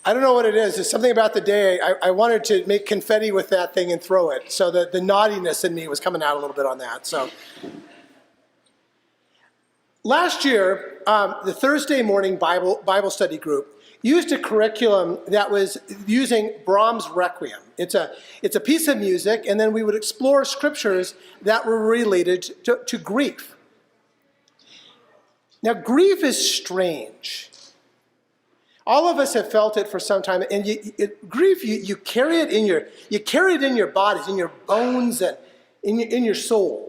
I don't know what it is. There's something about the day. I wanted to make confetti with that thing and throw it. So the naughtiness in me was coming out a little bit on that. So last year, the Thursday morning Bible study group used a curriculum that was using Brahms' Requiem. It's a piece of music, and then we would explore scriptures that were related to grief. Now, grief is strange. All of us have felt it for some time, and grief, you carry it in your bodies, in your bones, and in your soul.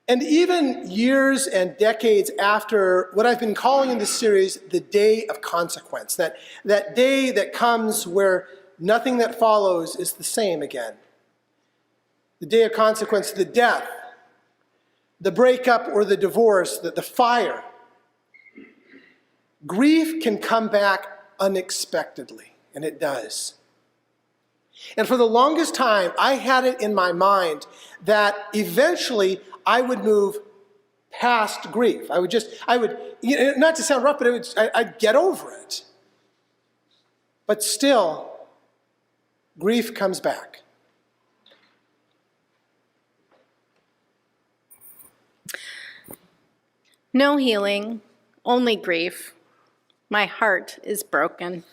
And even years and decades after what I've been calling in this series the day of consequence, that day that comes where nothing that follows is the same again. The day of consequence, the death, the breakup or the divorce, the fire. Grief can come back unexpectedly, and it does. And for the longest time, I had it in my mind that eventually I would move past grief. I would, not to sound rough, but I'd get over it. But still, grief comes back. No healing, only grief. My heart is broken.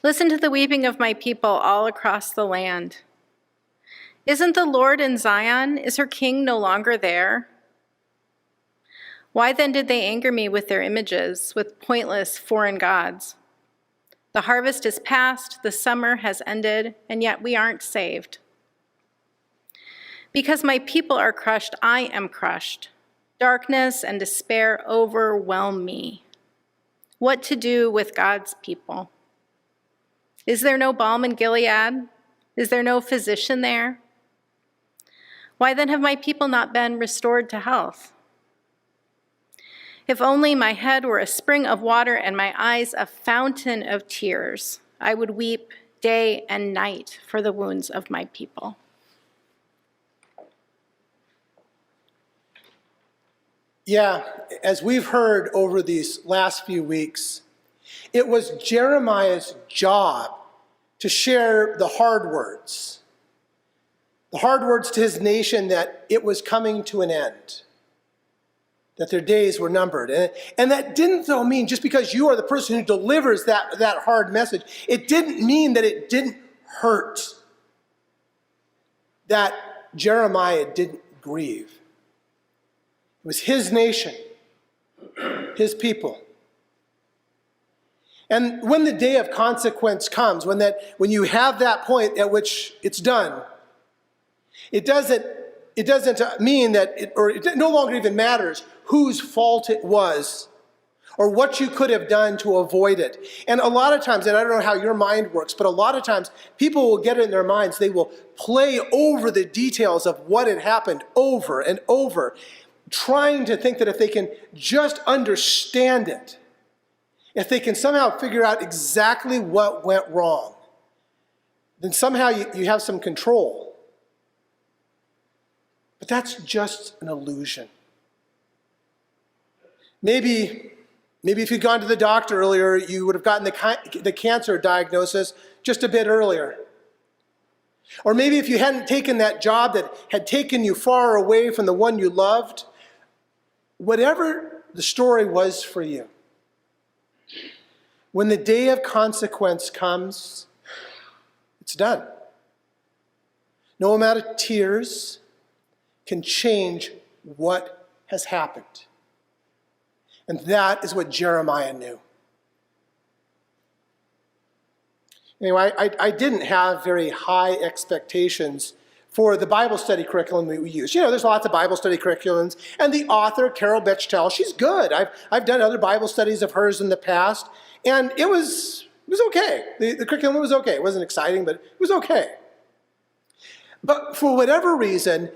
Listen to the weeping of my people all across the land. Isn't the Lord in Zion? Is her king no longer there? Why then did they anger me with their images, with pointless foreign gods? The harvest is past, the summer has ended, and yet we aren't saved. Because my people are crushed, I am crushed. Darkness and despair overwhelm me. What to do with God's people? Is there no balm in Gilead? Is there no physician there? Why then have my people not been restored to health? If only my head were a spring of water and my eyes a fountain of tears, I would weep day and night for the wounds of my people. Yeah, as we've heard over these last few weeks, it was Jeremiah's job to share the hard words to his nation that it was coming to an end, that their days were numbered. And that didn't, though, mean just because you are the person who delivers that hard message, it didn't mean that it didn't hurt, that Jeremiah didn't grieve. It was his nation, his people. And when the day of consequence comes, when you have that point at which it's done, it doesn't mean that it no longer even matters whose fault it was or what you could have done to avoid it. And a lot of times, and I don't know how your mind works, but a lot of times people will get it in their minds, they will play over the details of what had happened over and over, trying to think that if they can just understand it, if they can somehow figure out exactly what went wrong, then somehow you have some control. But that's just an illusion. Maybe if you'd gone to the doctor earlier, you would have gotten the cancer diagnosis just a bit earlier. Or maybe if you hadn't taken that job that had taken you far away from the one you loved, whatever the story was for you, when the day of consequence comes, it's done. No amount of tears can change what has happened. And that is what Jeremiah knew. Anyway, I didn't have very high expectations for the Bible study curriculum we use. You know, there's lots of Bible study curriculums, and the author, Carol Bechtel, she's good. I've done other Bible studies of hers in the past, and it was okay. The curriculum was okay. It wasn't exciting, but it was okay. But for whatever reason,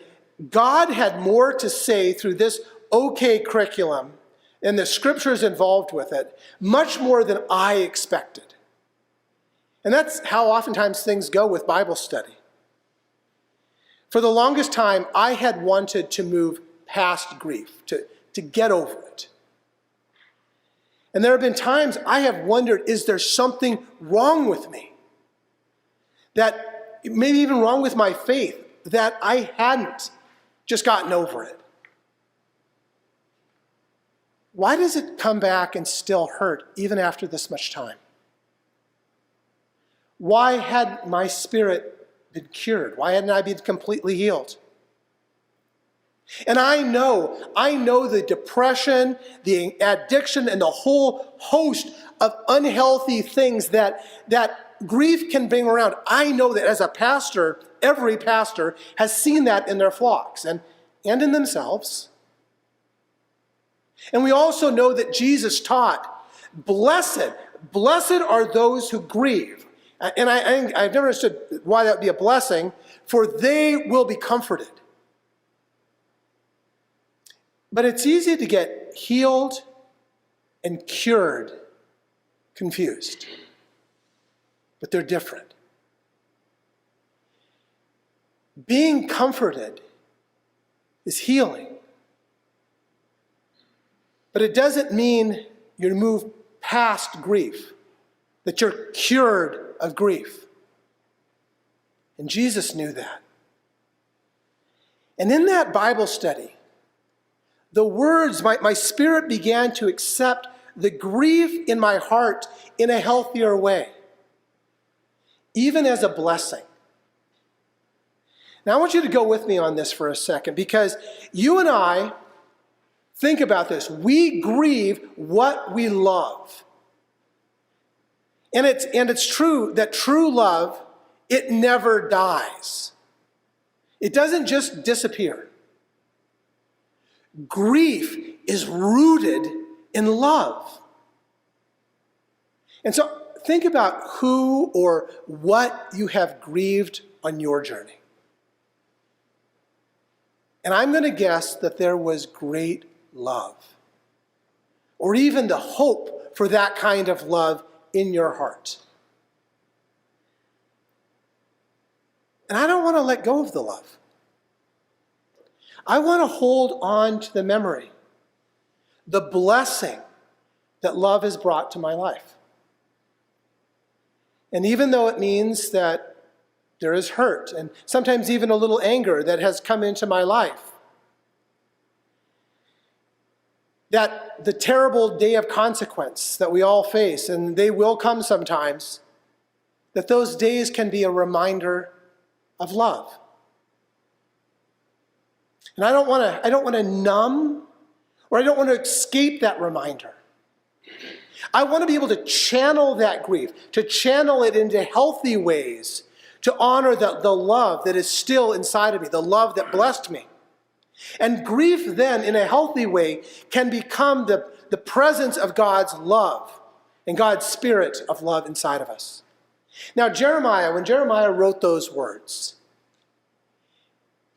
God had more to say through this okay curriculum and the scriptures involved with it, much more than I expected. And that's how oftentimes things go with Bible study. For the longest time, I had wanted to move past grief, to get over it. And there have been times I have wondered, is there something wrong with me? That maybe even wrong with my faith, that I hadn't just gotten over it. Why does it come back and still hurt even after this much time? Why hadn't my spirit been cured? Why hadn't I been completely healed? And I know the depression, the addiction, and the whole host of unhealthy things that grief can bring around. I know that as a pastor, every pastor has seen that in their flocks and in themselves. And we also know that Jesus taught, blessed are those who grieve. And I've never understood why that would be a blessing, for they will be comforted. But it's easy to get healed and cured confused. But they're different. Being comforted is healing. But it doesn't mean you move past grief, that you're cured of grief. And Jesus knew that. And in that Bible study, the words, my spirit began to accept the grief in my heart in a healthier way, even as a blessing. Now I want you to go with me on this for a second, because you and I, think about this. We grieve what we love. And it's true that true love, it never dies. It doesn't just disappear. Grief is rooted in love. And so think about who or what you have grieved on your journey. And I'm going to guess that there was great love, or even the hope for that kind of love in your heart. And I don't want to let go of the love. I want to hold on to the memory, the blessing that love has brought to my life. And even though it means that there is hurt and sometimes even a little anger that has come into my life, that the terrible day of consequence that we all face, and they will come sometimes, that those days can be a reminder of love. And I don't want to numb, or I don't want to escape that reminder. I want to be able to channel that grief, to channel it into healthy ways, to honor the love that is still inside of me, the love that blessed me. And grief then, in a healthy way, can become the presence of God's love and God's spirit of love inside of us. Now, when Jeremiah wrote those words,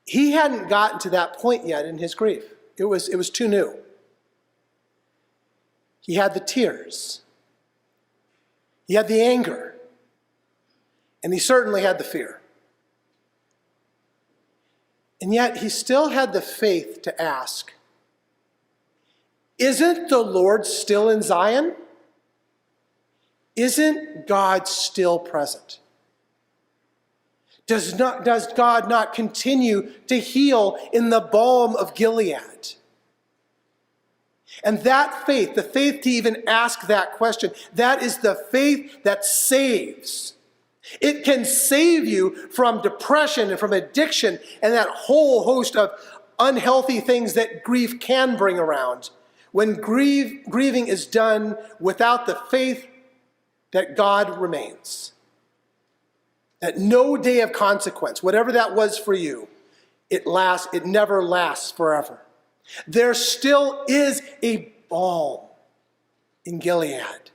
he hadn't gotten to that point yet in his grief. It was too new. He had the tears. He had the anger. And he certainly had the fear. And yet he still had the faith to ask, isn't the Lord still in Zion? Isn't God still present? Does God not continue to heal in the balm of Gilead? And that faith, the faith to even ask that question, that is the faith that saves. It can save you from depression and from addiction and that whole host of unhealthy things that grief can bring around. When grieving is done without the faith that God remains. That no day of consequence, whatever that was for you, it never lasts forever. There still is a balm in Gilead.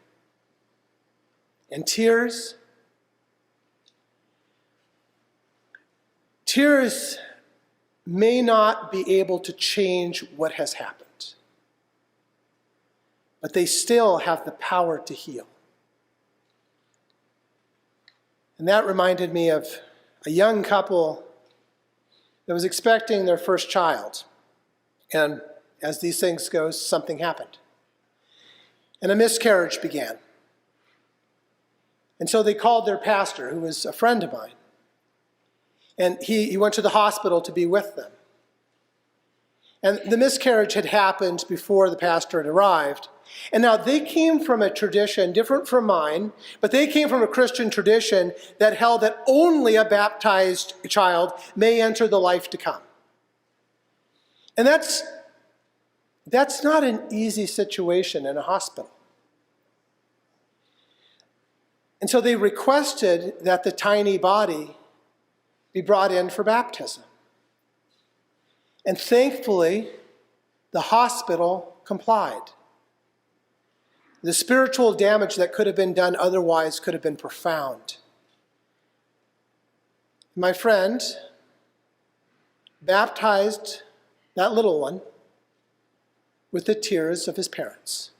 And tears may not be able to change what has happened, but they still have the power to heal. And that reminded me of a young couple that was expecting their first child. And as these things go, something happened. and a miscarriage began. And so they called their pastor, who was a friend of mine. And he went to the hospital to be with them. And the miscarriage had happened before the pastor had arrived. And now they came from a tradition different from mine, but they came from a Christian tradition that held that only a baptized child may enter the life to come. And that's not an easy situation in a hospital. And so they requested that the tiny body be brought in for baptism. And thankfully, the hospital complied. The spiritual damage that could have been done otherwise could have been profound. My friend baptized that little one with the tears of his parents.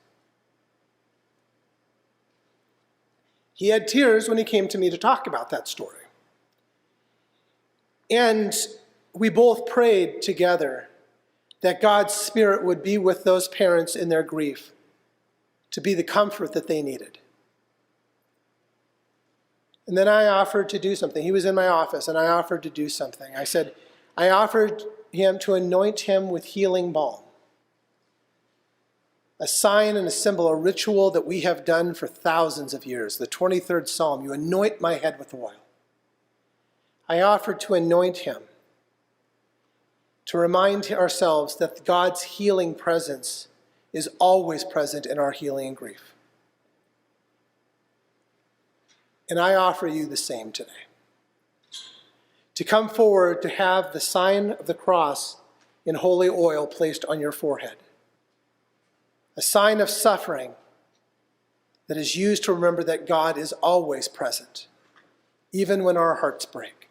He had tears when he came to me to talk about that story. And we both prayed together that God's Spirit would be with those parents in their grief, to be the comfort that they needed. And then I offered to do something. He was in my office, and I offered to do something. I offered him to anoint him with healing balm. A sign and a symbol, a ritual that we have done for thousands of years. The 23rd Psalm, you anoint my head with oil. I offered to anoint him, to remind ourselves that God's healing presence is always present in our healing and grief. And I offer you the same today. To come forward to have the sign of the cross in holy oil placed on your forehead. A sign of suffering that is used to remember that God is always present, even when our hearts break.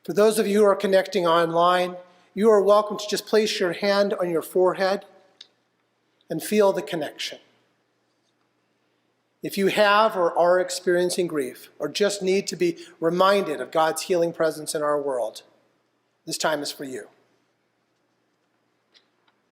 For those of you who are connecting online, you are welcome to just place your hand on your forehead and feel the connection. If you have or are experiencing grief, or just need to be reminded of God's healing presence in our world, this time is for you.